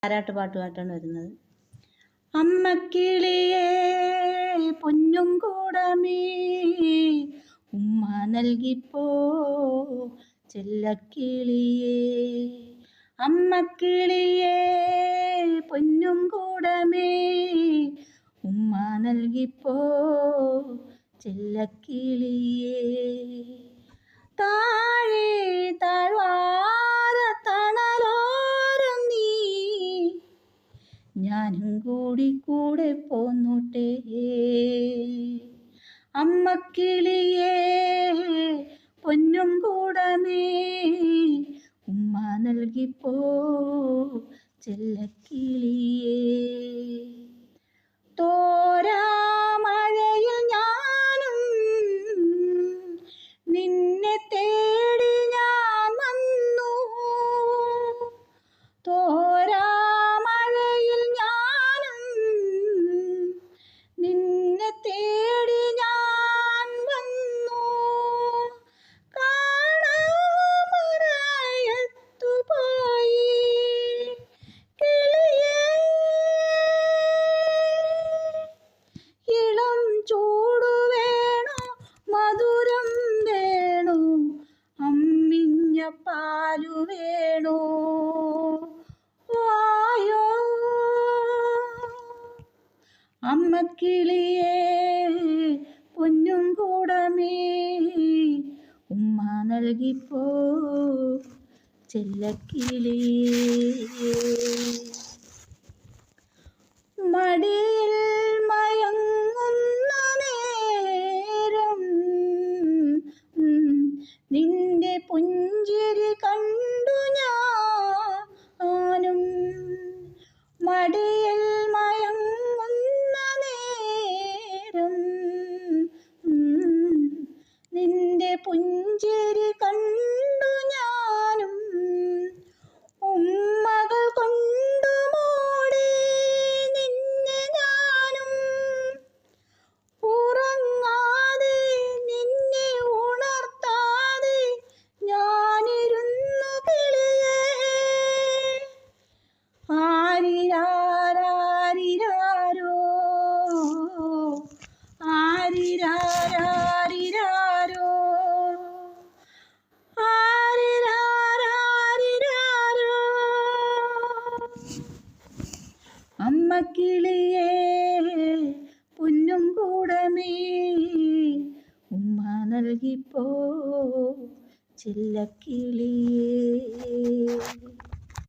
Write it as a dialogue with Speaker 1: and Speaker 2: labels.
Speaker 1: താരാട്ട് പാട്ടുമായിട്ടാണ് വരുന്നത്. അമ്മക്കിളിയേ പൊന്നും കൂടമേ ഉമ്മ നൽകിപ്പോ ചെല്ലക്കിളിയേ, അമ്മക്കിളിയേ പൊന്നും കൂടമേ ഉമ്മ നൽകിപ്പോ ചെല്ലക്കിളിയേ. താഴെ താഴ്വാര തണലോരം നീ ഞാനും കൂടി കൂടെ പോന്നോട്ടെ. അമ്മക്കിളിയേ പൊന്നും കൂടമേ ഉമ്മ നൽകിപ്പോ ചെല്ലക്കിളിയേ. തോരാ മഴയിൽ ഞാനും നിന്നെ തേടി ഞാൻ വന്നു, തോരാ മഴയിൽ ഞാനും നിന്നെ തേടി ഞാൻ വന്നു. കാണാമറയത്തു പോയി കിളിയേ, ഇളം ചൂടു വേണോ മധുരം വേണോ അമ്മിഞ്ഞ പാലു വേണോ, വായോ അമ്മക്കിളിയേ പൊന്നും കൂടമേ ഉമ്മ നൽകിപ്പോ ചെല്ലക്കിളിയേ. മടിയിൽ മയങ്ങുന്ന നേരം നിന്റെ പുഞ്ചിരി കണ്ടു ഞാനും, മടിയിൽ മയങ്ങുന്ന നേരം നിന്റെ പുഞ്ചിരി കണ്ടു ഞാനും, ഉമ്മകൾ കൊണ്ടു മൂടി നിന്നെ ഞാനും, ഉറങ്ങാതെ നിന്നെ ഉണർത്താതെ ഞാനിരുന്നു കിളിയേ. ആരിരാരാരിരാരോ ആരിരാരാരിരാരോ ആരിരാരാരിരാരോ. അമ്മക്കിളിയേ പൊന്നും കൂടമേ ഉമ്മ നൽകിപ്പോ ചെല്ലക്കിളിയേ.